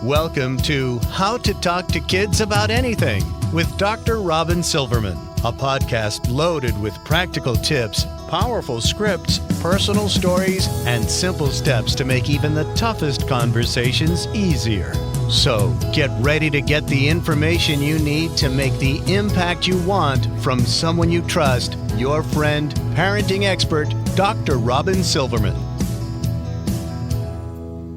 Welcome to How to Talk to Kids About Anything with Dr. Robyn Silverman, a podcast loaded with practical tips, powerful scripts, personal stories, and simple steps to make even the toughest conversations easier. So get ready to get the information you need to make the impact you want from someone you trust, your friend, parenting expert, Dr. Robyn Silverman.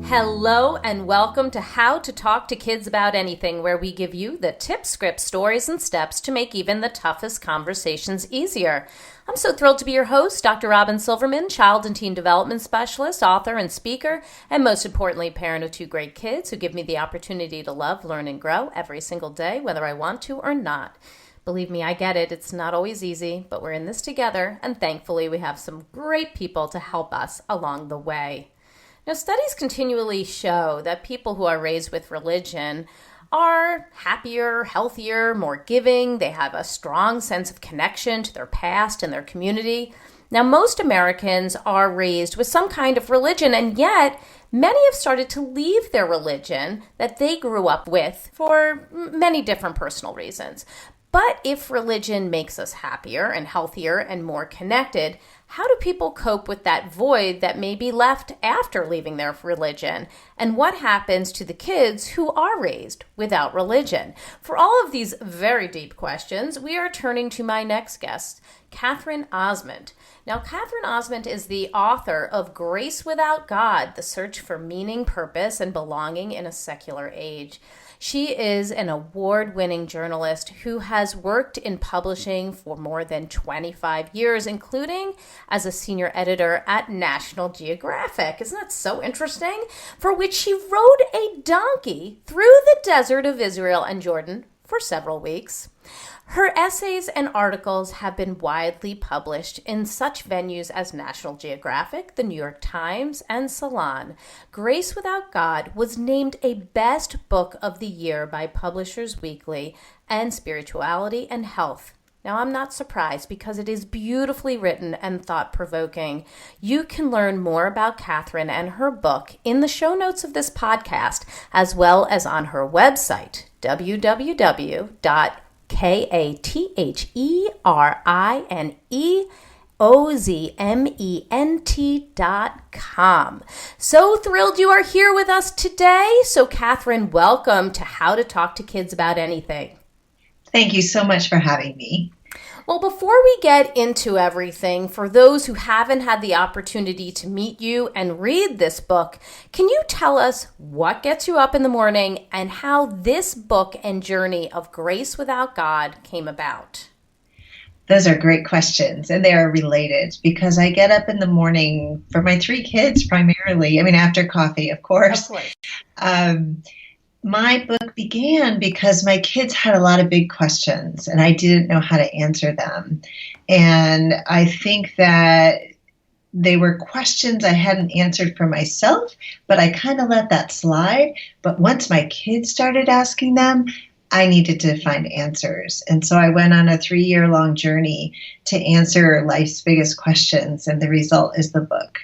Hello and welcome to How to Talk to Kids About Anything, where we give you the tips, scripts, stories, and steps to make even the toughest conversations easier. I'm so thrilled to be your host, Dr. Robyn Silverman, child and teen development specialist, author, and speaker, and most importantly, parent of two great kids who give me the opportunity to love, learn, and grow every single day, whether I want to or not. Believe me, I get it. It's not always easy, but we're in this together, and thankfully we have some great people to help us along the way. Now, studies continually show that people who are raised with religion are happier, healthier, more giving. They have a strong sense of connection to their past and their community. Now, most Americans are raised with some kind of religion, and yet many have started to leave their religion that they grew up with for many different personal reasons. But if religion makes us happier and healthier and more connected, how do people cope with that void that may be left after leaving their religion? And what happens to the kids who are raised without religion? For all of these very deep questions, we are turning to my next guest, Katherine Ozment. Now, Katherine Ozment is the author of Grace Without God, The Search for Meaning, Purpose, and Belonging in a Secular Age. She is an award-winning journalist who has worked in publishing for more than 25 years, including as a senior editor at National Geographic. Isn't that so interesting? For which she rode a donkey through the desert of Israel and Jordan for several weeks. Her essays and articles have been widely published in such venues as National Geographic, the New York Times, and Salon. Grace Without God was named a Best Book of the Year by Publishers Weekly and Spirituality and Health. Now, I'm not surprised because it is beautifully written and thought-provoking. You can learn more about Katherine and her book in the show notes of this podcast, as well as on her website, www.KatherineOzment.com. So thrilled you are here with us today. So Katherine, welcome to How to Talk to Kids About Anything. Thank you so much for having me. Well, before we get into everything, for those who haven't had the opportunity to meet you and read this book, can you tell us what gets you up in the morning and how this book and journey of Grace Without God came about? Those are great questions, and they are related because I get up in the morning for my three kids primarily. I mean, after coffee, of course. Of course. My book began because my kids had a lot of big questions and I didn't know how to answer them. And I think that they were questions I hadn't answered for myself, but I kind of let that slide. But once my kids started asking them, I needed to find answers. And so I went on a 3-year-long journey to answer life's biggest questions, and the result is the book.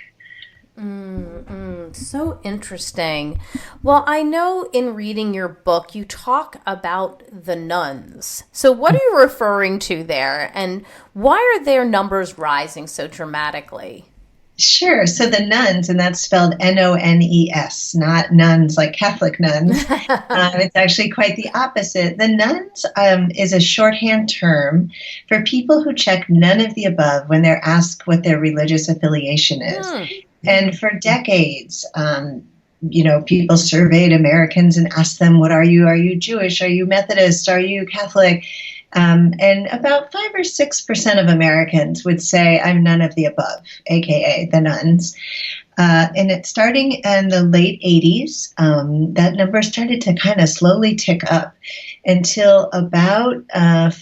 So interesting. Well, I know in reading your book, you talk about the nuns. So what are you referring to there, and why are their numbers rising so dramatically? Sure. So the nuns, and that's spelled N-O-N-E-S, not nuns like Catholic nuns. It's actually quite the opposite. The nuns is a shorthand term for people who check none of the above when they're asked what their religious affiliation is. And for decades, people surveyed Americans and asked them, what are you? Are you Jewish? Are you Methodist? Are you Catholic? And about 5 or 6% of Americans would say, I'm none of the above, aka the nuns. And it's starting in the late 80s, that number started to kind of slowly tick up until about 5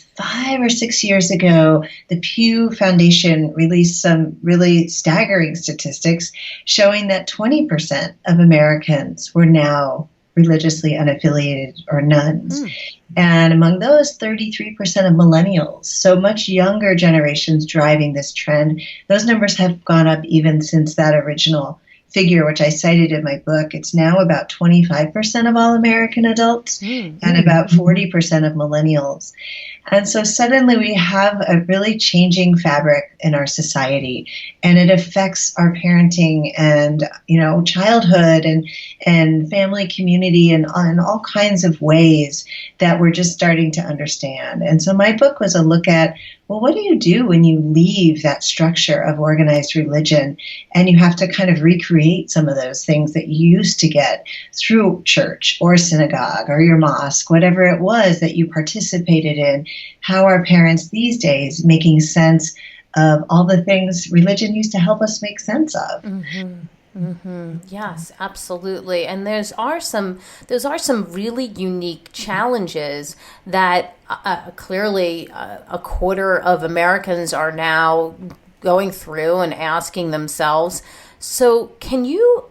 or 6 years ago, the Pew Foundation released some really staggering statistics showing that 20% of Americans were now religiously unaffiliated or nuns. And among those, 33% of millennials, so much younger generations driving this trend. Those numbers have gone up even since that original figure, which I cited in my book, it's now about 25% of all American adults and about 40% of millennials. And so suddenly we have a really changing fabric in our society, and it affects our parenting and, childhood and family community and in all kinds of ways that we're just starting to understand. And so my book was a look at, well, what do you do when you leave that structure of organized religion and you have to kind of recreate some of those things that you used to get through church or synagogue or your mosque, whatever it was that you participated in? How are parents these days making sense of all the things religion used to help us make sense of? Yes, absolutely. And those are some really unique challenges that clearly a quarter of Americans are now going through and asking themselves. So can you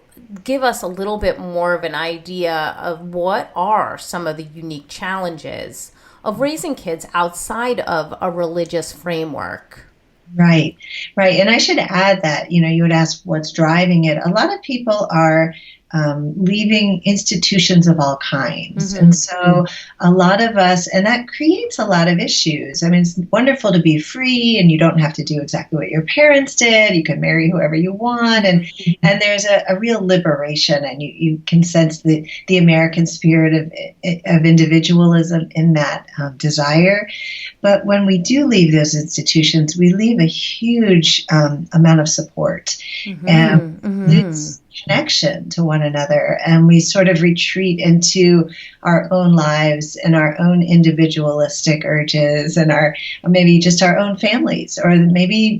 give us a little bit more of an idea of what are some of the unique challenges of raising kids outside of a religious framework? Right. And I should add that, you would ask what's driving it. A lot of people are leaving institutions of all kinds. And so a lot of us, and that creates a lot of issues. I mean, it's wonderful to be free and you don't have to do exactly what your parents did. You can marry whoever you want. And there's a real liberation, and you can sense the American spirit of individualism in that desire. But when we do leave those institutions, we leave a huge amount of support and lose connection to one another, and we sort of retreat into our own lives and our own individualistic urges and maybe just our own families, or maybe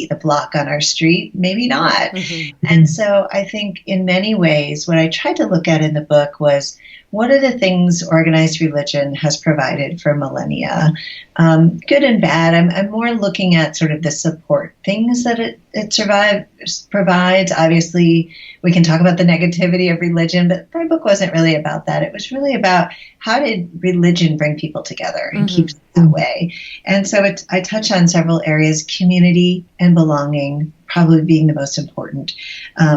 the block on our street, maybe not. And so I think in many ways what I tried to look at in the book was, what are the things organized religion has provided for millennia? Good and bad. I'm more looking at sort of the support things that it provides. Obviously, we can talk about the negativity of religion, but my book wasn't really about that. It was really about how did religion bring people together and keep them that way. And so I touch on several areas: community and belonging, probably being the most important,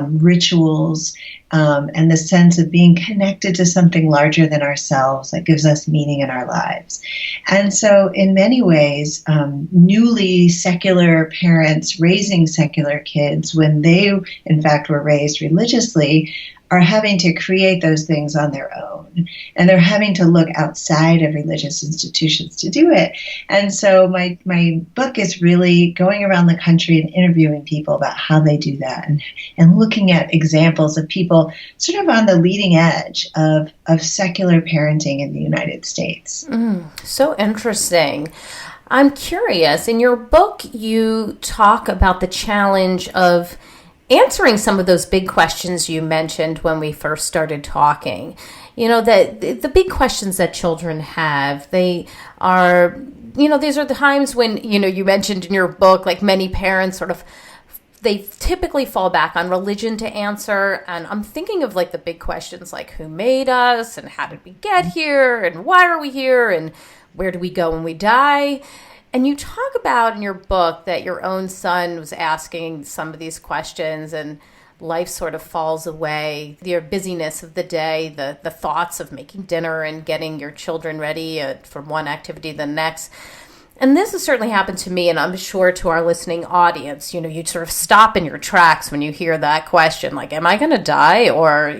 rituals, and the sense of being connected to something larger than ourselves that gives us meaning in our lives. And so in many ways, newly secular parents raising secular kids, when they in fact were raised religiously, are having to create those things on their own. And they're having to look outside of religious institutions to do it. And so my book is really going around the country and interviewing people about how they do that, and looking at examples of people sort of on the leading edge of secular parenting in the United States. So interesting. I'm curious, in your book, you talk about the challenge of answering some of those big questions you mentioned when we first started talking. That the big questions that children have, they are, these are the times when, you mentioned in your book, like many parents they typically fall back on religion to answer. And I'm thinking of like the big questions like who made us and how did we get here and why are we here and where do we go when we die? And you talk about in your book that your own son was asking some of these questions and life sort of falls away. Your busyness of the day, the thoughts of making dinner and getting your children ready from one activity to the next. And this has certainly happened to me, and I'm sure to our listening audience. You sort of stop in your tracks when you hear that question, like, am I going to die? Or,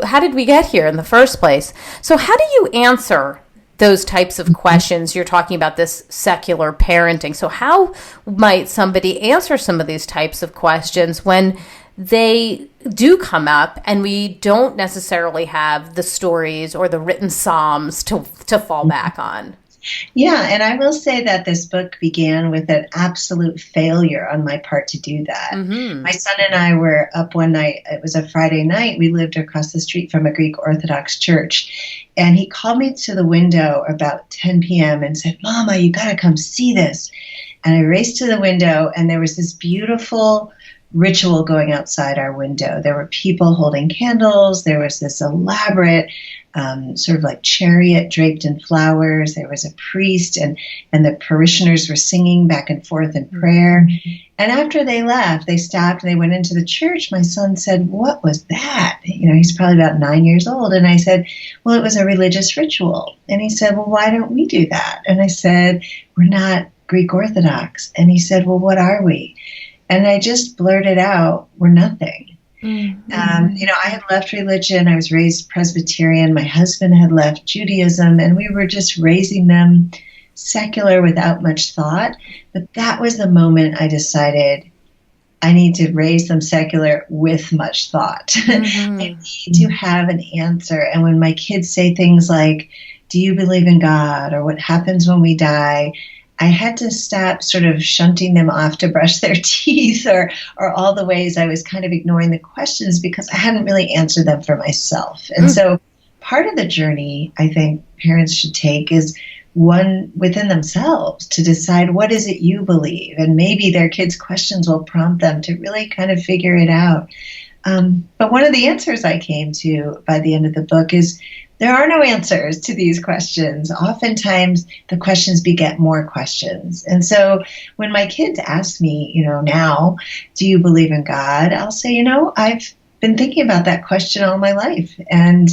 how did we get here in the first place? So how do you answer those types of questions? You're talking about this secular parenting. So how might somebody answer some of these types of questions when they do come up and we don't necessarily have the stories or the written psalms to fall back on? Yeah, and I will say that this book began with an absolute failure on my part to do that. My son and I were up one night. It was a Friday night. We lived across the street from a Greek Orthodox church. And he called me to the window about 10 p.m. and said, "Mama, you got to come see this." And I raced to the window, and there was this beautiful ritual going outside our window. There were people holding candles. There was this elaborate sort of like chariot draped in flowers. There was a priest, and the parishioners were singing back and forth in prayer. And after they left, they stopped and they went into the church. My son said, "What was that?" He's probably about 9 years old. And I said, "Well, it was a religious ritual." And he said, "Well, why don't we do that?" And I said, "We're not Greek Orthodox." And he said, "Well, what are we?" And I just blurted out, "We're nothing." I had left religion. I was raised Presbyterian. My husband had left Judaism, and we were just raising them secular without much thought. But that was the moment I decided I need to raise them secular with much thought. I need to have an answer. And when my kids say things like, "Do you believe in God?" or "What happens when we die?" I had to stop sort of shunting them off to brush their teeth or all the ways I was kind of ignoring the questions because I hadn't really answered them for myself. And so part of the journey I think parents should take is one within themselves to decide, what is it you believe? And maybe their kids' questions will prompt them to really kind of figure it out. But one of the answers I came to by the end of the book is there are no answers to these questions. Oftentimes, the questions beget more questions. And so when my kids ask me, now, "Do you believe in God?" I'll say, I've been thinking about that question all my life. And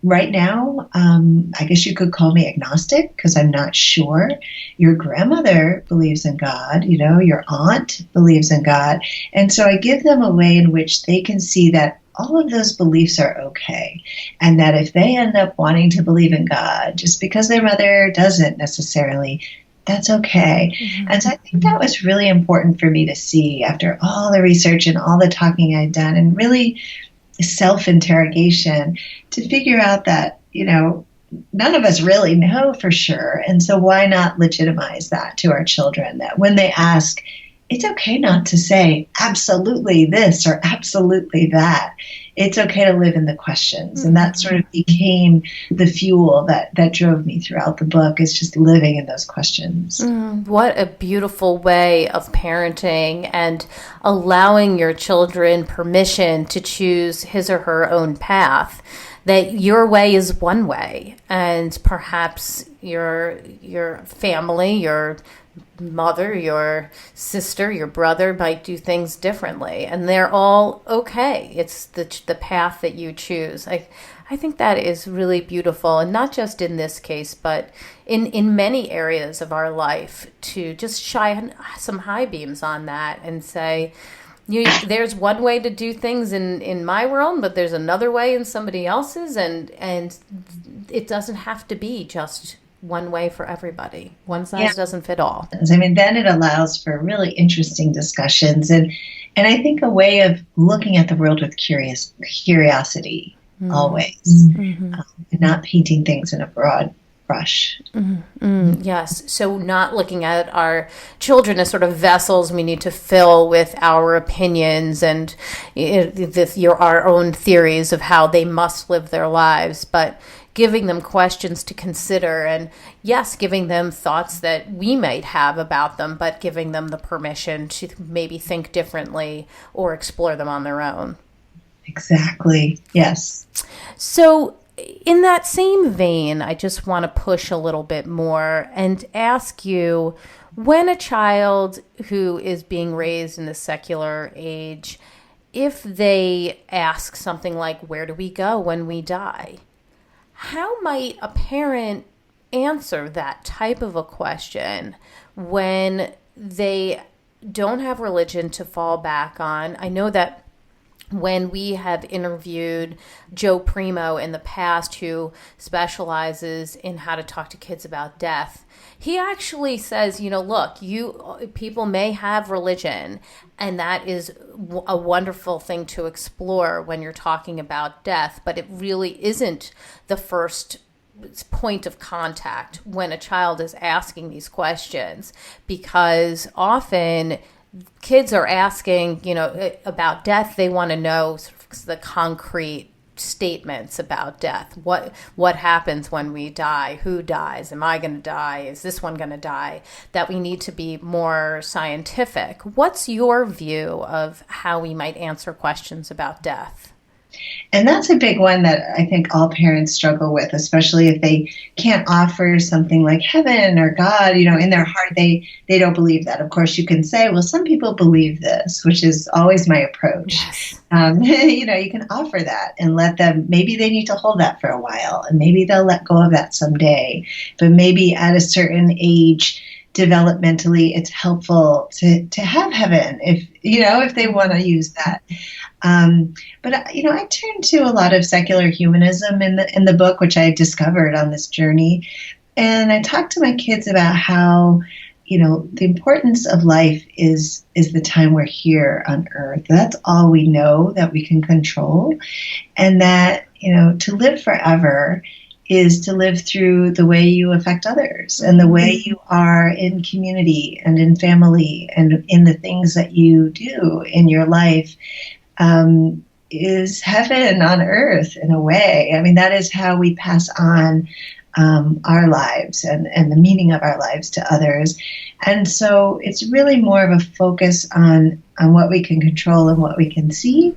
right now, I guess you could call me agnostic because I'm not sure. Your grandmother believes in God, your aunt believes in God. And so I give them a way in which they can see that all of those beliefs are okay. And that if they end up wanting to believe in God, just because their mother doesn't necessarily, that's okay. And so I think that was really important for me to see after all the research and all the talking I'd done and really self-interrogation to figure out that, none of us really know for sure. And so why not legitimize that to our children, that when they ask, it's okay not to say absolutely this or absolutely that. It's okay to live in the questions. And that sort of became the fuel that drove me throughout the book, is just living in those questions. What a beautiful way of parenting and allowing your children permission to choose his or her own path. That your way is one way, and perhaps your family, your mother, your sister, your brother might do things differently, and they're all okay. It's the path that you choose. I think that is really beautiful, and not just in this case, but in many areas of our life, to just shine some high beams on that and say, there's one way to do things in my world, but there's another way in somebody else's, and it doesn't have to be just one way for everybody. One size doesn't fit all. I mean, then it allows for really interesting discussions and I think a way of looking at the world with curiosity always, and not painting things in a broad brush. Yes. So not looking at our children as sort of vessels we need to fill with our opinions and our own theories of how they must live their lives, but giving them questions to consider, and yes, giving them thoughts that we might have about them, but giving them the permission to maybe think differently or explore them on their own. Exactly. Yes. So in that same vein, I just want to push a little bit more and ask you, when a child who is being raised in the secular age, if they ask something like, "Where do we go when we die?" how might a parent answer that type of a question when they don't have religion to fall back on? I know that when we have interviewed Joe Primo in the past, who specializes in how to talk to kids about death, he actually says, look, people may have religion, and that is a wonderful thing to explore when you're talking about death, but it really isn't the first point of contact when a child is asking these questions, because often kids are asking, about death. They want to know sort of the concrete statements about death. What happens when we die? Who dies? Am I going to die? Is this one going to die? That we need to be more scientific. What's your view of how we might answer questions about death? And that's a big one that I think all parents struggle with, especially if they can't offer something like heaven or God, in their heart, they don't believe that. Of course, you can say, well, some people believe this, which is always my approach. Yes. You can offer that and let them, maybe they need to hold that for a while, and maybe they'll let go of that someday. But maybe at a certain age, developmentally, it's helpful to have heaven if they want to use that. But I turned to a lot of secular humanism in the book, which I discovered on this journey, and I talked to my kids about how the importance of life is the time we're here on Earth. That's all we know that we can control, and that to live forever is to live through the way you affect others and the way you are in community and in family and in the things that you do in your life. Is heaven on earth in a way. I mean, that is how we pass on our lives and the meaning of our lives to others. And so it's really more of a focus on what we can control and what we can see.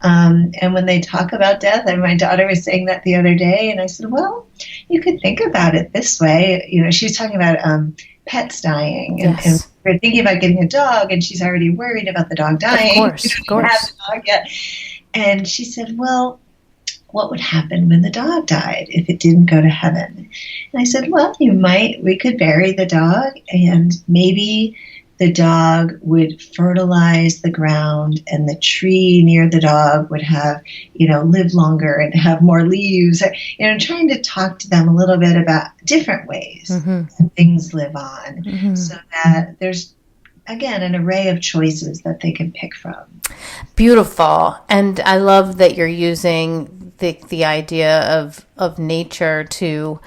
And when they talk about death, and my daughter was saying that the other day, and I said, well, you could think about it this way. She's talking about pets dying. Yes. And we're thinking about getting a dog, and she's already worried about the dog dying. Of course. And she said, well, what would happen when the dog died if it didn't go to heaven? And I said, well, we could bury the dog, and maybe the dog would fertilize the ground, and the tree near the dog would have, live longer and have more leaves. Trying to talk to them a little bit about different ways that things live on, so that there's, again, an array of choices that they can pick from. Beautiful. And I love that you're using the idea of nature to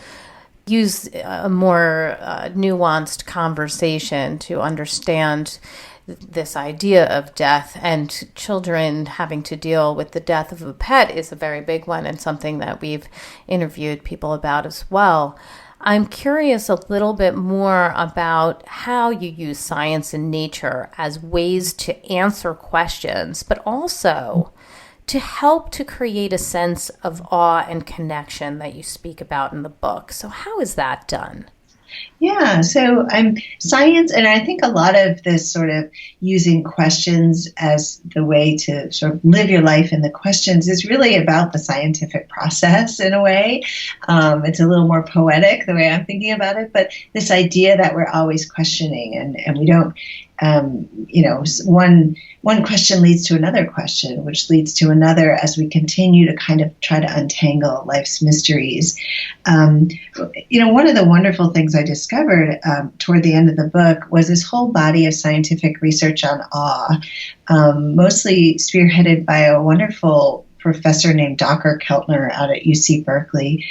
use a more nuanced conversation to understand this idea of death, and children having to deal with the death of a pet is a very big one, and something that we've interviewed people about as well. I'm curious a little bit more about how you use science and nature as ways to answer questions, but also to help to create a sense of awe and connection that you speak about in the book. So how is that done? Yeah, so science, and I think a lot of this sort of using questions as the way to sort of live your life in the questions is really about the scientific process in a way. It's a little more poetic the way I'm thinking about it, but this idea that we're always questioning and we don't, one question leads to another question, which leads to another as we continue to kind of try to untangle life's mysteries. One of the wonderful things I discovered toward the end of the book was this whole body of scientific research on awe, mostly spearheaded by a wonderful professor named Dr. Keltner out at UC Berkeley.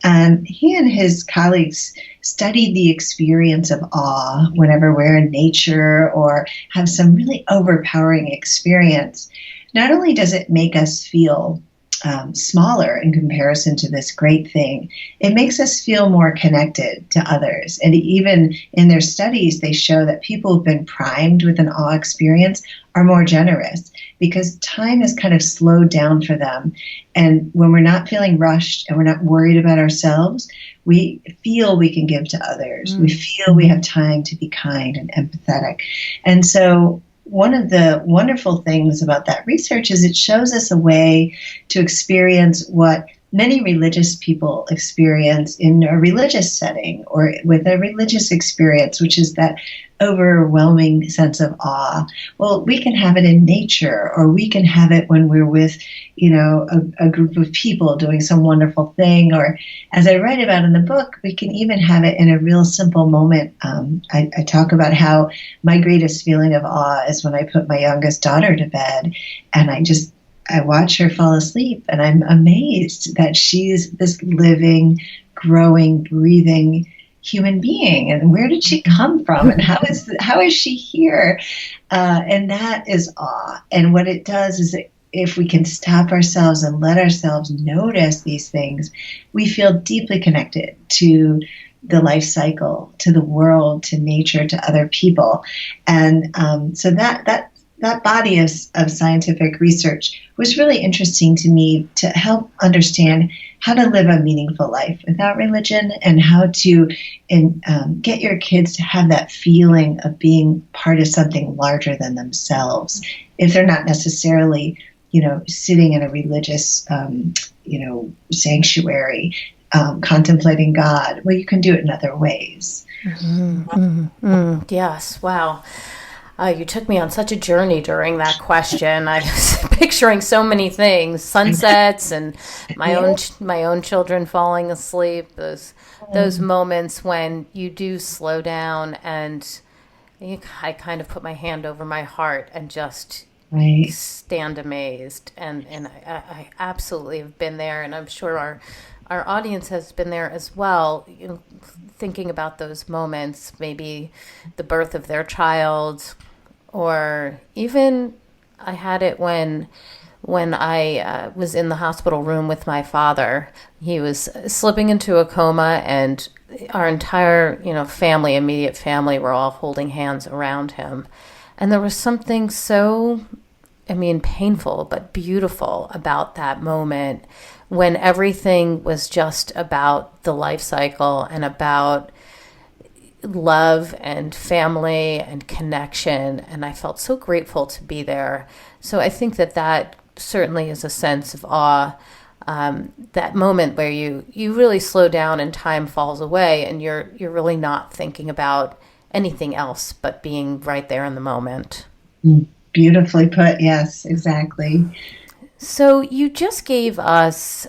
And he and his colleagues studied the experience of awe whenever we're in nature or have some really overpowering experience. Not only does it make us feel smaller in comparison to this great thing, it makes us feel more connected to others. And even in their studies, they show that people who've been primed with an awe experience are more generous because time is kind of slowed down for them. And when we're not feeling rushed and we're not worried about ourselves, we feel we can give to others. We feel we have time to be kind and empathetic. And so one of the wonderful things about that research is it shows us a way to experience what many religious people experience in a religious setting or with a religious experience, which is that overwhelming sense of awe. Well, we can have it in nature, or we can have it when we're with, a group of people doing some wonderful thing. Or as I write about in the book, we can even have it in a real simple moment. I talk about how my greatest feeling of awe is when I put my youngest daughter to bed and I watch her fall asleep, and I'm amazed that she's this living, growing, breathing human being. And where did she come from? And how is she here? And that is awe. And what it does is if we can stop ourselves and let ourselves notice these things, we feel deeply connected to the life cycle, to the world, to nature, to other people. And so that that body of scientific research was really interesting to me to help understand how to live a meaningful life without religion, and how to get your kids to have that feeling of being part of something larger than themselves, if they're not necessarily, sitting in a religious, sanctuary, contemplating God. Well, you can do it in other ways. Yes. Wow. You took me on such a journey during that question. I was picturing so many things: sunsets and my own children falling asleep. Those moments when you do slow down, and I kind of put my hand over my heart and just stand amazed. And I absolutely have been there, and I'm sure our audience has been there as well. Thinking about those moments, maybe the birth of their child, or even I had it when I was in the hospital room with my father. He was slipping into a coma, and our entire, family, immediate family, were all holding hands around him. And there was something so, painful but beautiful about that moment, when everything was just about the life cycle and about love and family and connection. And I felt so grateful to be there. So I think that certainly is a sense of awe. That moment where you really slow down and time falls away, and you're really not thinking about anything else but being right there in the moment. Beautifully put. Yes, exactly. So you just gave us,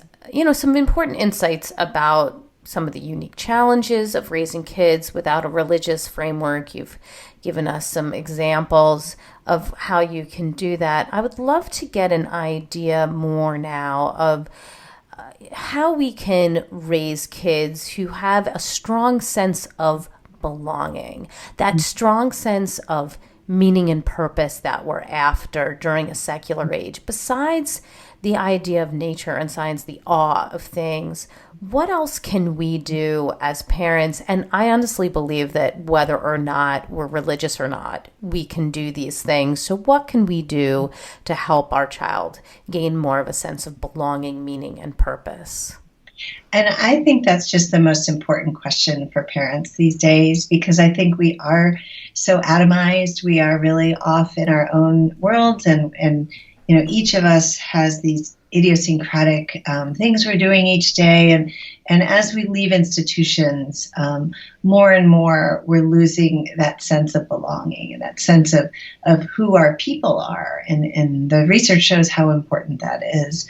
some important insights about some of the unique challenges of raising kids without a religious framework. You've given us some examples of how you can do that. I would love to get an idea more now of how we can raise kids who have a strong sense of belonging, that strong sense of meaning and purpose that we're after during a secular age. Besides the idea of nature and science, the awe of things, what else can we do as parents? And I honestly believe that whether or not we're religious or not, we can do these things. So what can we do to help our child gain more of a sense of belonging, meaning, and purpose? And I think that's just the most important question for parents these days, because I think we are so atomized. We are really off in our own worlds, and each of us has these idiosyncratic things we're doing each day. And as we leave institutions, more and more we're losing that sense of belonging and that sense of who our people are. And the research shows how important that is.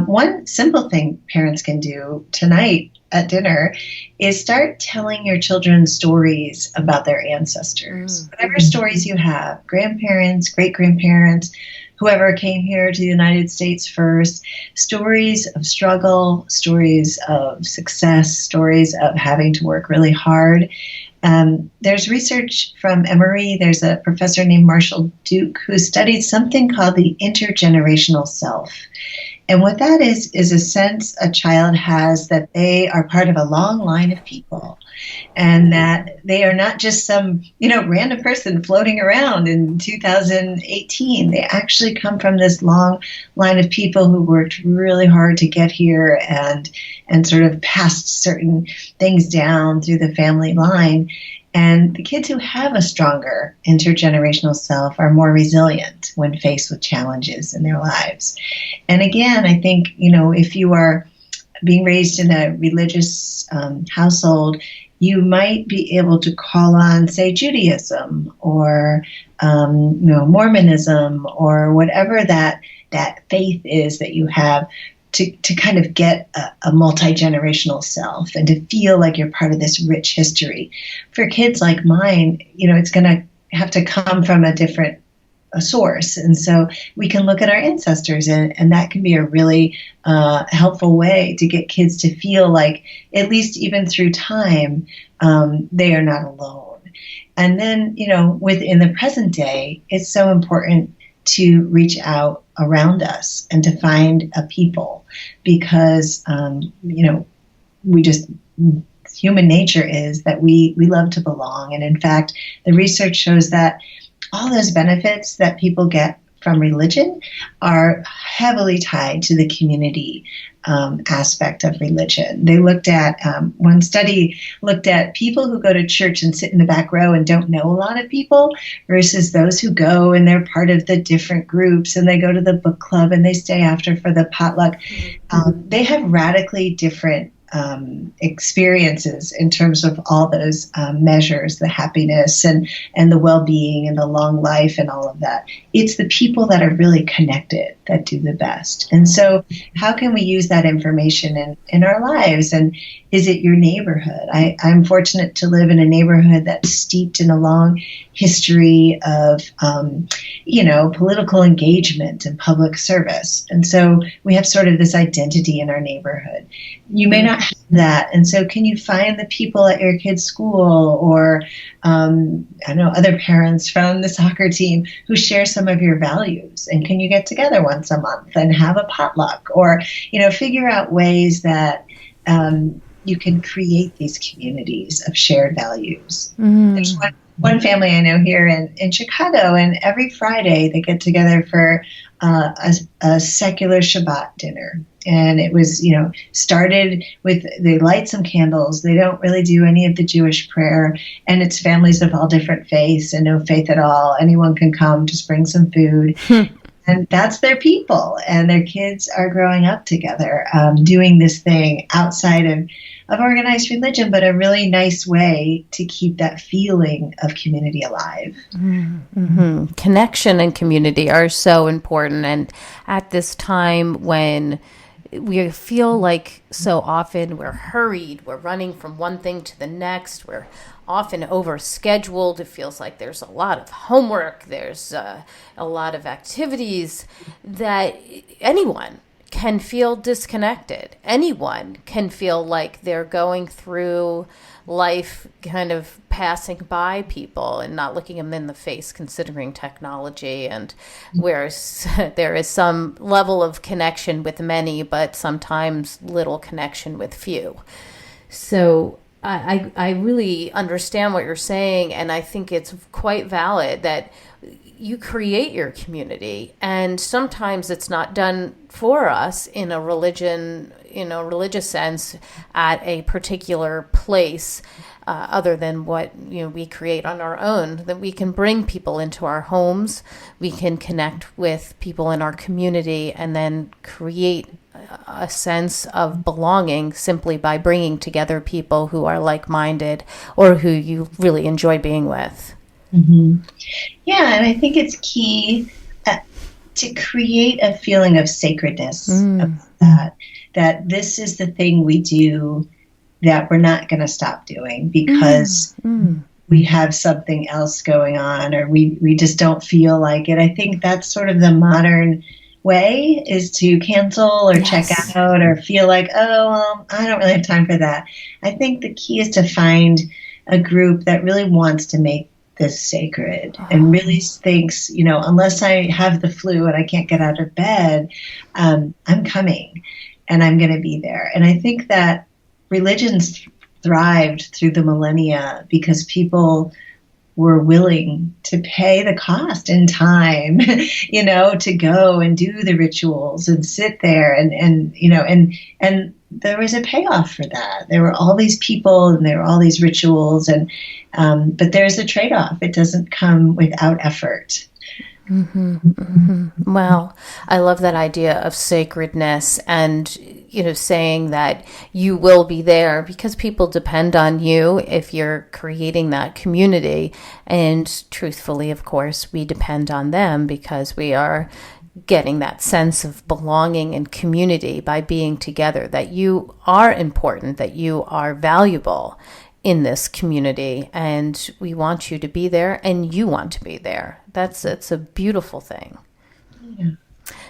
One simple thing parents can do tonight at dinner is start telling your children stories about their ancestors. Whatever stories you have, grandparents, great-grandparents, whoever came here to the United States first, stories of struggle, stories of success, stories of having to work really hard. There's research from Emory. There's a professor named Marshall Duke who studied something called the intergenerational self. And what that is a sense a child has that they are part of a long line of people, and that they are not just some, random person floating around in 2018. They actually come from this long line of people who worked really hard to get here and sort of passed certain things down through the family line. And the kids who have a stronger intergenerational self are more resilient when faced with challenges in their lives. And again, I think, if you are being raised in a religious household, you might be able to call on, say, Judaism or, Mormonism or whatever that faith is that you have, to kind of get a multi-generational self and to feel like you're part of this rich history. For kids like mine, it's going to have to come from a different source. And so we can look at our ancestors, and that can be a really helpful way to get kids to feel like, at least even through time, they are not alone. And then, within the present day, it's so important to reach out around us and to find a people, because, human nature is that we love to belong. And in fact, the research shows that all those benefits that people get from religion are heavily tied to the community aspect of religion. They looked at, one study looked at people who go to church and sit in the back row and don't know a lot of people versus those who go and they're part of the different groups and they go to the book club and they stay after for the potluck. They have radically different experiences in terms of all those measures, the happiness and the well-being and the long life and all of that. It's the people that are really connected that do the best. And so how can we use that information in our lives? And is it your neighborhood? I'm fortunate to live in a neighborhood that's steeped in a long history of, political engagement and public service. And so we have sort of this identity in our neighborhood. You may not have that. And so can you find the people at your kid's school or, other parents from the soccer team who share some of your values? And can you get together once a month and have a potluck or, figure out ways that you can create these communities of shared values. There's one family I know here in Chicago, and every Friday they get together for a secular Shabbat dinner. And it was, started with, they light some candles. They don't really do any of the Jewish prayer. And it's families of all different faiths and no faith at all. Anyone can come, just bring some food. And that's their people. And their kids are growing up together, doing this thing outside of organized religion, but a really nice way to keep that feeling of community alive. Mm-hmm. Connection and community are so important. And at this time when we feel like so often we're hurried, we're running from one thing to the next, we're often overscheduled, it feels like there's a lot of homework, there's a lot of activities, that anyone can feel disconnected. Anyone can feel like they're going through life kind of passing by people and not looking them in the face, considering technology. And whereas there is some level of connection with many, but sometimes little connection with few. So I really understand what you're saying, and I think it's quite valid that you create your community, and sometimes it's not done for us in a religious sense at a particular place, other than what we create on our own. That we can bring people into our homes, we can connect with people in our community, and then create a sense of belonging simply by bringing together people who are like-minded or who you really enjoy being with. Mm-hmm. Yeah, and I think it's key to create a feeling of sacredness of that this is the thing we do that we're not going to stop doing because we have something else going on or we just don't feel like it. I think that's sort of the modern way, is to cancel or check out or feel like, I don't really have time for that. I think the key is to find a group that really wants to make this sacred and really thinks, unless I have the flu and I can't get out of bed, I'm coming and I'm going to be there. And I think that religions thrived through the millennia because people were willing to pay the cost and time, to go and do the rituals and sit there and there was a payoff for that. There were all these people and there were all these rituals but there's a trade-off. It doesn't come without effort. Mm-hmm, mm-hmm. Wow. I love that idea of sacredness and, saying that you will be there because people depend on you if you're creating that community. And truthfully, of course, we depend on them because we are getting that sense of belonging and community by being together, that you are important, that you are valuable in this community, and we want you to be there and you want to be there. It's a beautiful thing. Yeah.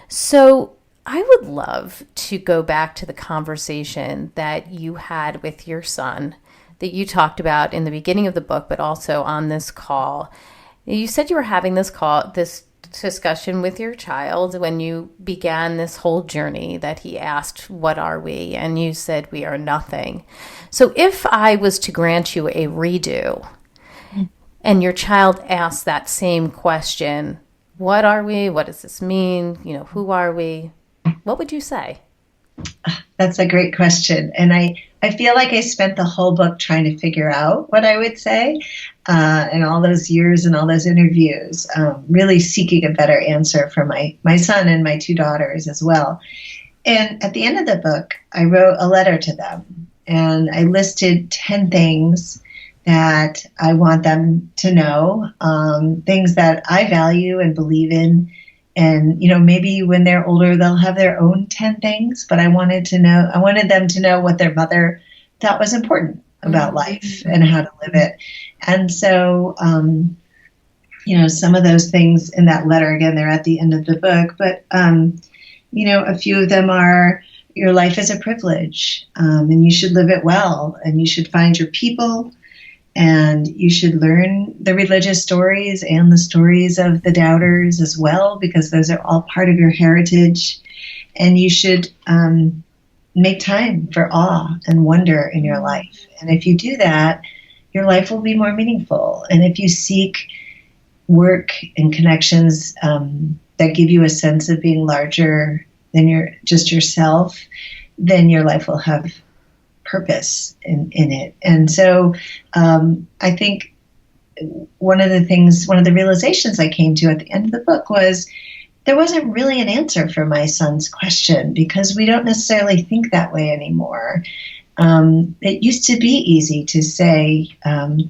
So I would love to go back to the conversation that you had with your son that you talked about in the beginning of the book, but also on this call. You said you were having this discussion with your child when you began this whole journey, that he asked, "What are we?" And you said, "We are nothing." So if I was to grant you a redo and your child asks that same question, what are we? What does this mean? You know, who are we? What would you say? That's a great question. And I feel like I spent the whole book trying to figure out what I would say, and all those years and all those interviews, really seeking a better answer for my son and my two daughters as well. And at the end of the book, I wrote a letter to them, and I listed 10 things that I want them to know, things that I value and believe in. And, you know, maybe when they're older, they'll have their own 10 things, but I wanted them to know what their mother thought was important about life and how to live it. And so, you know, some of those things in that letter, again, they're at the end of the book, but, you know, a few of them are, your life is a privilege, and you should live it well, and you should find your people, and you should learn the religious stories and the stories of the doubters as well, because those are all part of your heritage. And you should make time for awe and wonder in your life. And if you do that, your life will be more meaningful. And if you seek work and connections that give you a sense of being larger than just yourself, then your life will have purpose in it. And so I think one of the realizations I came to at the end of the book was there wasn't really an answer for my son's question, because we don't necessarily think that way anymore. It used to be easy to say, I'm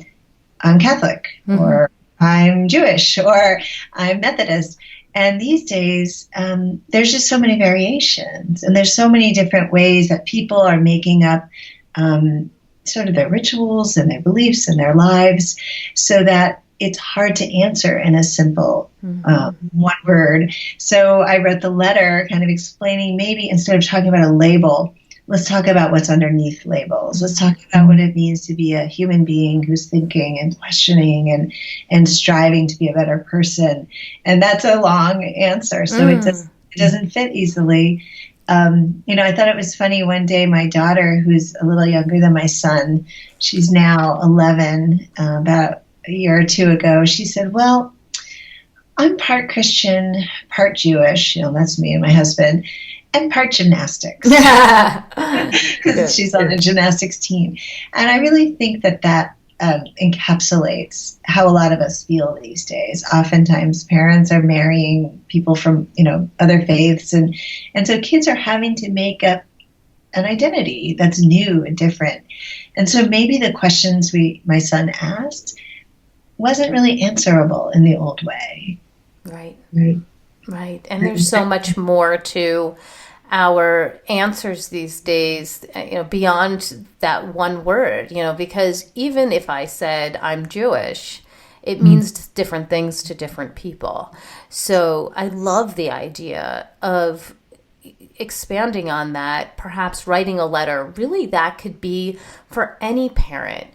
Catholic, or I'm Jewish, or I'm Methodist. And these days, there's just so many variations, and there's so many different ways that people are making up sort of their rituals and their beliefs and their lives, so that it's hard to answer in a simple one word. So I wrote the letter kind of explaining, maybe instead of talking about a label, let's talk about what's underneath labels. Let's talk about what it means to be a human being who's thinking and questioning and striving to be a better person. And that's a long answer, so it doesn't fit easily. You know, I thought it was funny one day, my daughter, who's a little younger than my son, she's now 11, about a year or two ago, she said, well, I'm part Christian, part Jewish, you know, that's me and my husband, and part gymnastics, because she's on the gymnastics team. And I really think that encapsulates how a lot of us feel these days. Oftentimes parents are marrying people from, you know, other faiths, and so kids are having to make up an identity that's new and different. And so maybe the questions my son asked wasn't really answerable in the old way. Right. And there's so much more to our answers these days, you know, beyond that one word, you know, because even if I said I'm Jewish, it means different things to different people. So I love the idea of expanding on that, perhaps writing a letter. Really, that could be for any parent.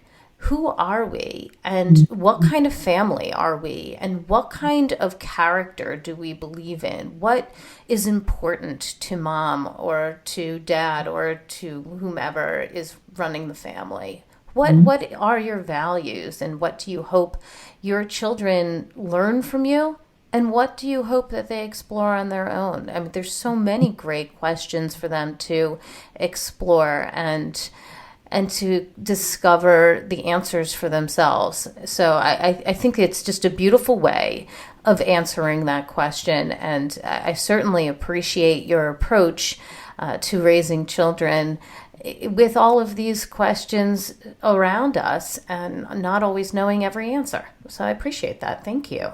Who are we, and what kind of family are we, and what kind of character do we believe in? What is important to mom or to dad or to whomever is running the family? What are your values, and what do you hope your children learn from you? And what do you hope that they explore on their own? I mean, there's so many great questions for them to explore and to discover the answers for themselves. So I think it's just a beautiful way of answering that question. And I certainly appreciate your approach to raising children with all of these questions around us and not always knowing every answer. So I appreciate that. Thank you.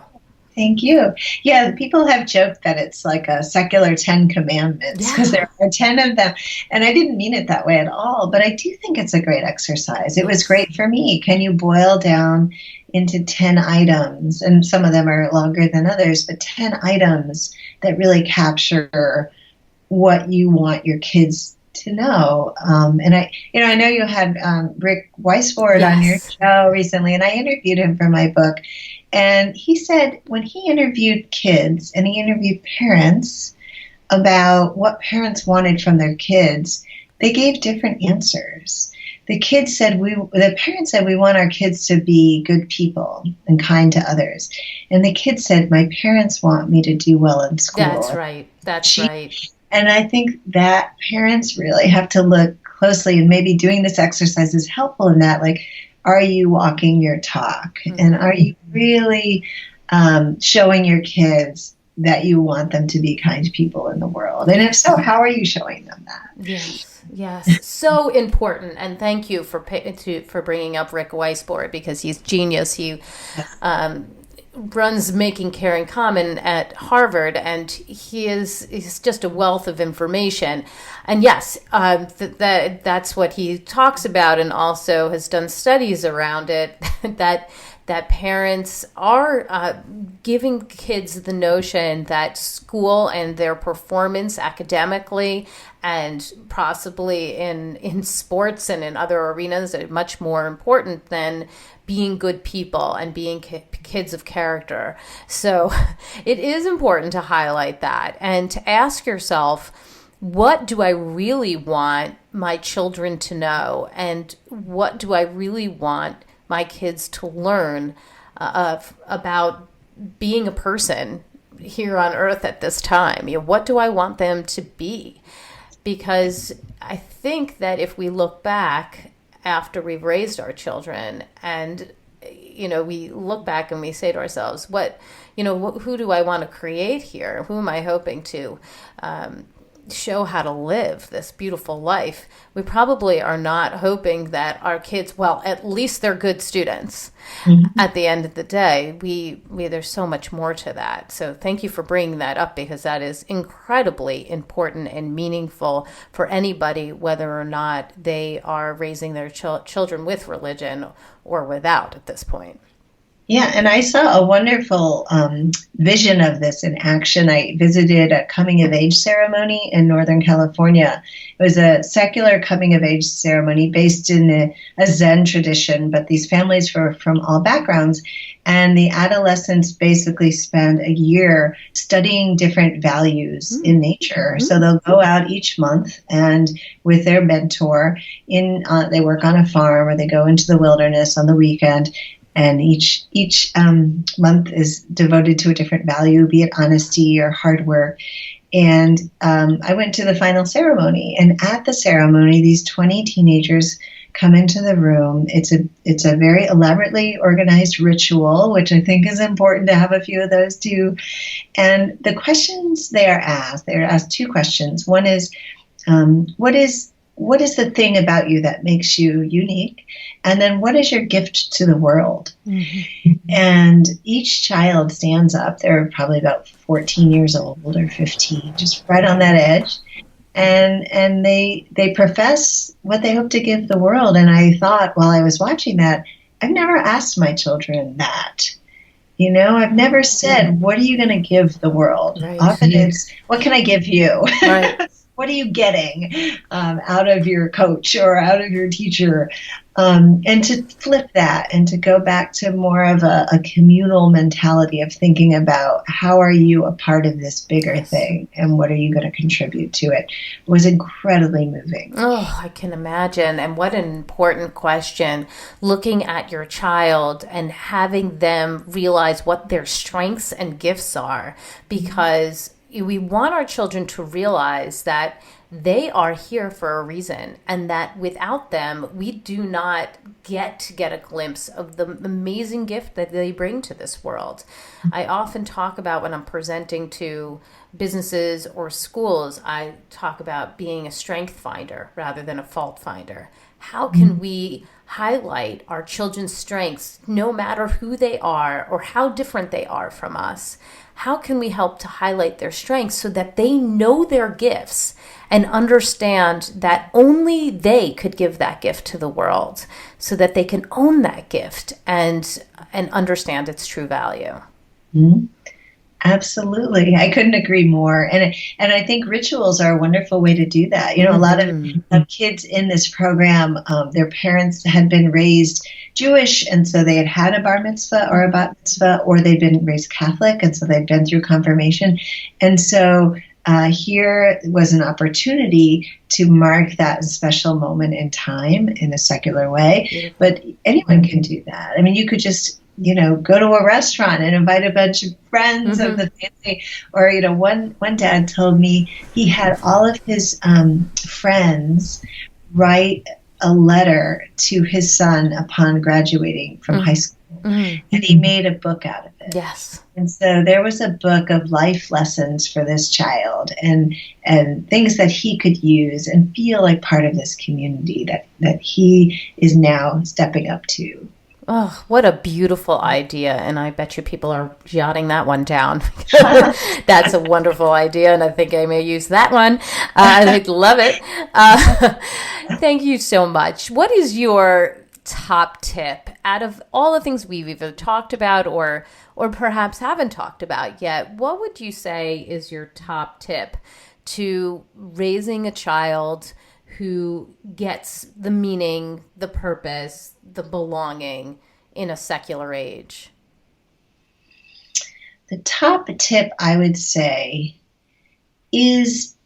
Thank you. Yeah, people have joked that it's like a secular 10 commandments, because there are 10 of them. And I didn't mean it that way at all, but I do think it's a great exercise. It was great for me. Can you boil down into 10 items? And some of them are longer than others, but 10 items that really capture what you want your kids to know. And I know you had Rick Weisford on your show recently, and I interviewed him for my book. And he said when he interviewed kids and he interviewed parents about what parents wanted from their kids, they gave different answers. the parents said, we want our kids to be good people and kind to others. And the kids said, my parents want me to do well in school. That's right. Right. And I think that parents really have to look closely, and maybe doing this exercise is helpful in that, like, are you walking your talk? Mm-hmm. And are you really showing your kids that you want them to be kind people in the world? And if so, how are you showing them that? Yes, so important. And thank you for bringing up Rick Weisbord, because he's genius. He runs Making Caring Common at Harvard, and he's just a wealth of information. And yes, that's what he talks about, and also has done studies around it, that parents are giving kids the notion that school and their performance academically and possibly in sports and in other arenas are much more important than being good people and being kids of character. So it is important to highlight that and to ask yourself, what do I really want my children to know? And what do I really want my kids to learn about being a person here on earth at this time? What do I want them to be? Because I think that if we look back after we've raised our children and, we look back and we say to ourselves, who do I want to create here? Who am I hoping to show how to live this beautiful life? We probably are not hoping that our kids, well, at least they're good students. Mm-hmm. At the end of the day, we there's so much more to that. So thank you for bringing that up, because that is incredibly important and meaningful for anybody, whether or not they are raising their children with religion or without at this point. Yeah, and I saw a wonderful vision of this in action. I visited a coming-of-age ceremony in Northern California. It was a secular coming-of-age ceremony based in a Zen tradition, but these families were from all backgrounds. And the adolescents basically spend a year studying different values in nature. Mm-hmm. So they'll go out each month and with their mentor, they work on a farm or they go into the wilderness on the weekend. And each month is devoted to a different value, be it honesty or hard work. And I went to the final ceremony. And at the ceremony, these 20 teenagers come into the room. It's a very elaborately organized ritual, which I think is important to have a few of those too. And the questions they're asked two questions. One is, what is the thing about you that makes you unique? And then what is your gift to the world? Mm-hmm. And each child stands up. They're probably about 14 years old or 15, just right on that edge. And they profess what they hope to give the world. And I thought while I was watching that, I've never asked my children that. I've never said, what are you going to give the world? Right. Often it's, what can I give you? Right. What are you getting out of your coach or out of your teacher? And to flip that and to go back to more of a communal mentality of thinking about how are you a part of this bigger thing and what are you going to contribute to it was incredibly moving. Oh, I can imagine. And what an important question, looking at your child and having them realize what their strengths and gifts are, because we want our children to realize that they are here for a reason, and that without them, we do not get a glimpse of the amazing gift that they bring to this world. I often talk about, when I'm presenting to businesses or schools, I talk about being a strength finder rather than a fault finder. How can we highlight our children's strengths, no matter who they are or how different they are from us? How can we help to highlight their strengths so that they know their gifts and understand that only they could give that gift to the world, so that they can own that gift and understand its true value? Mm-hmm. Absolutely. I couldn't agree more. And I think rituals are a wonderful way to do that. A lot of kids in this program, their parents had been raised Jewish, and so they had a bar mitzvah or a bat mitzvah, or they'd been raised Catholic, and so they'd been through confirmation. And so here was an opportunity to mark that special moment in time in a secular way. Beautiful. But anyone can do that. I mean, you could just, go to a restaurant and invite a bunch of friends of the family. Or, one dad told me he had all of his friends write a letter to his son upon graduating from high school. And he made a book out of it. Yes. And so there was a book of life lessons for this child and things that he could use and feel like part of this community that he is now stepping up to. Oh, what a beautiful idea. And I bet you people are jotting that one down. That's a wonderful idea. And I think I may use that one. I love it. Thank you so much. What is your top tip out of all the things we've either talked about or perhaps haven't talked about yet? What would you say is your top tip to raising a child who gets the meaning, the purpose, the belonging in a secular age? The top tip, I would say, is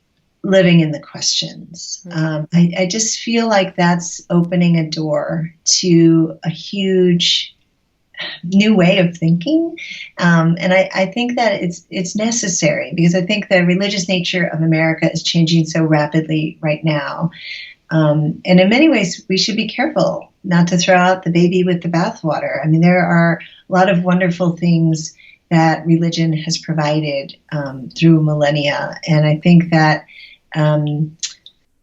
living in the questions. I just feel like that's opening a door to a huge new way of thinking. And I think that it's necessary because I think the religious nature of America is changing so rapidly right now. And in many ways, we should be careful not to throw out the baby with the bathwater. I mean, there are a lot of wonderful things that religion has provided through millennia. And I think that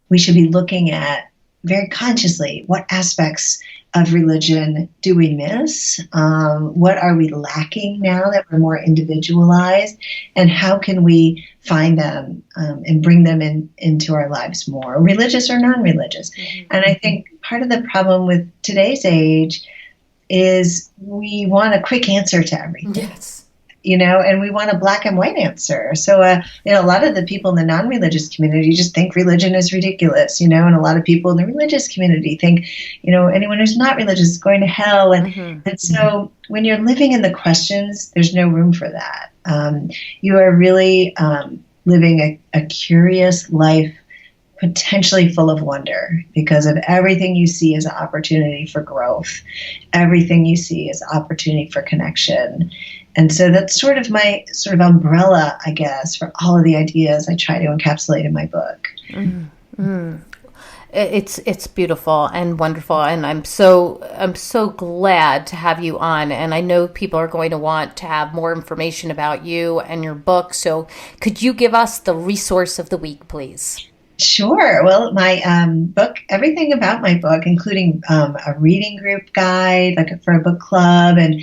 we should be looking at very consciously what aspects of religion do we miss? What are we lacking now that we're more individualized? And how can we find them and bring them into our lives more, religious or non-religious? And I think part of the problem with today's age is we want a quick answer to everything. Yes. And we want a black and white answer. So, a lot of the people in the non-religious community just think religion is ridiculous, and a lot of people in the religious community think, anyone who's not religious is going to hell. And so when you're living in the questions, there's no room for that. You are really living a curious life, potentially full of wonder, because of everything you see as an opportunity for growth. Everything you see is opportunity for connection. And so that's sort of my umbrella, I guess, for all of the ideas I try to encapsulate in my book. It's beautiful and wonderful, and I'm so glad to have you on. And I know people are going to want to have more information about you and your book. So could you give us the resource of the week, please? Sure. Well, my book, everything about my book, including a reading group guide, like for a book club, and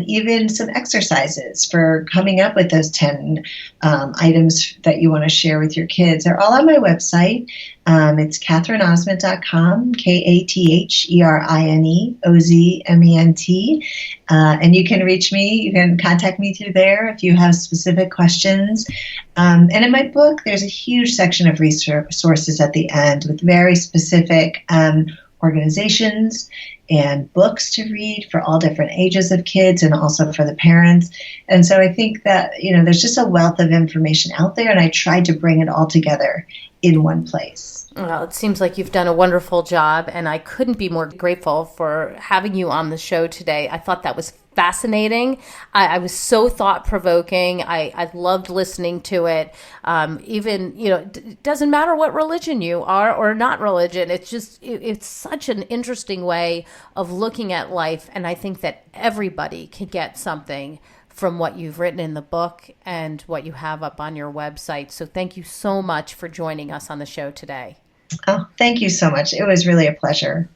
even some exercises for coming up with those 10 items that you want to share with your kids, are all on my website. It's KatherineOzment.com, KatherineOzment. And you can reach me. You can contact me through there if you have specific questions. And in my book, there's a huge section of resources at the end with very specific organizations and books to read for all different ages of kids and also for the parents. And so I think that, there's just a wealth of information out there, and I tried to bring it all together in one place. Well, it seems like you've done a wonderful job, and I couldn't be more grateful for having you on the show today. I thought that was fascinating. I was so thought-provoking. I loved listening to it. Even, it doesn't matter what religion you are or not religion. It's just, it's such an interesting way of looking at life, and I think that everybody can get something from what you've written in the book and what you have up on your website. So thank you so much for joining us on the show today. Oh, thank you so much. It was really a pleasure.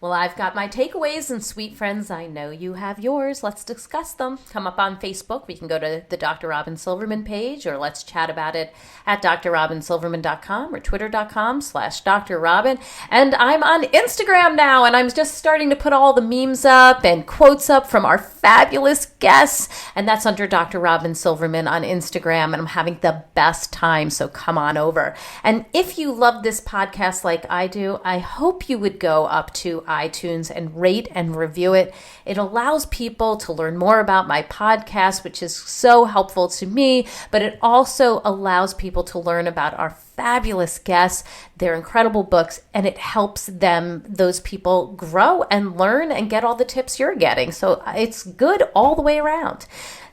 Well, I've got my takeaways, and sweet friends, I know you have yours. Let's discuss them. Come up on Facebook. We can go to the Dr. Robyn Silverman page, or let's chat about it at drrobynsilverman.com or twitter.com/Dr. Robyn. And I'm on Instagram now, and I'm just starting to put all the memes up and quotes up from our fabulous guests, and that's under Dr. Robyn Silverman on Instagram, and I'm having the best time, so come on over. And if you love this podcast like I do, I hope you would go up to iTunes and rate and review it. It allows people to learn more about my podcast, which is so helpful to me, but it also allows people to learn about our fabulous guests, their incredible books, and it helps those people grow and learn and get all the tips you're getting. So it's good all the way around.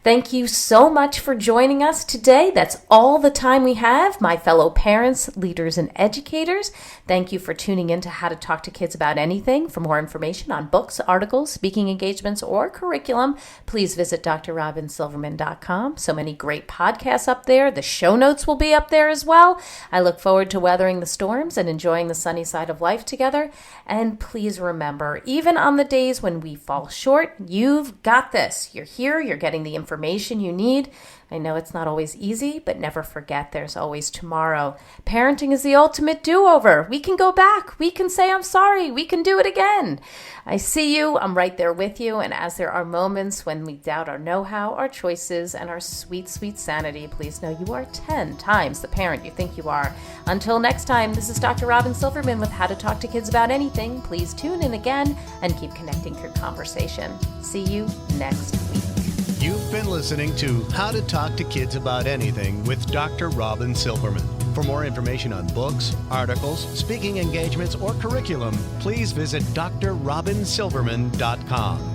Thank you so much for joining us today. That's all the time we have, my fellow parents, leaders, and educators. Thank you for tuning in to How to Talk to Kids About Anything. For more information on books, articles, speaking engagements, or curriculum, please visit drrobynsilverman.com. So many great podcasts up there. The show notes will be up there as well. I look forward to weathering the storms and enjoying the sunny side of life together. And please remember, even on the days when we fall short, you've got this. You're here. You're getting the information you need. I know it's not always easy, but never forget there's always tomorrow. Parenting is the ultimate do-over. We can go back. We can say, I'm sorry. We can do it again. I see you. I'm right there with you. And as there are moments when we doubt our know-how, our choices, and our sweet, sweet sanity, please know you are 10 times the parent you think you are. Until next time, this is Dr. Robyn Silverman with How to Talk to Kids About Anything. Please tune in again and keep connecting through conversation. See you next week. You've been listening to How to Talk to Kids About Anything with Dr. Robyn Silverman. For more information on books, articles, speaking engagements, or curriculum, please visit drrobynsilverman.com.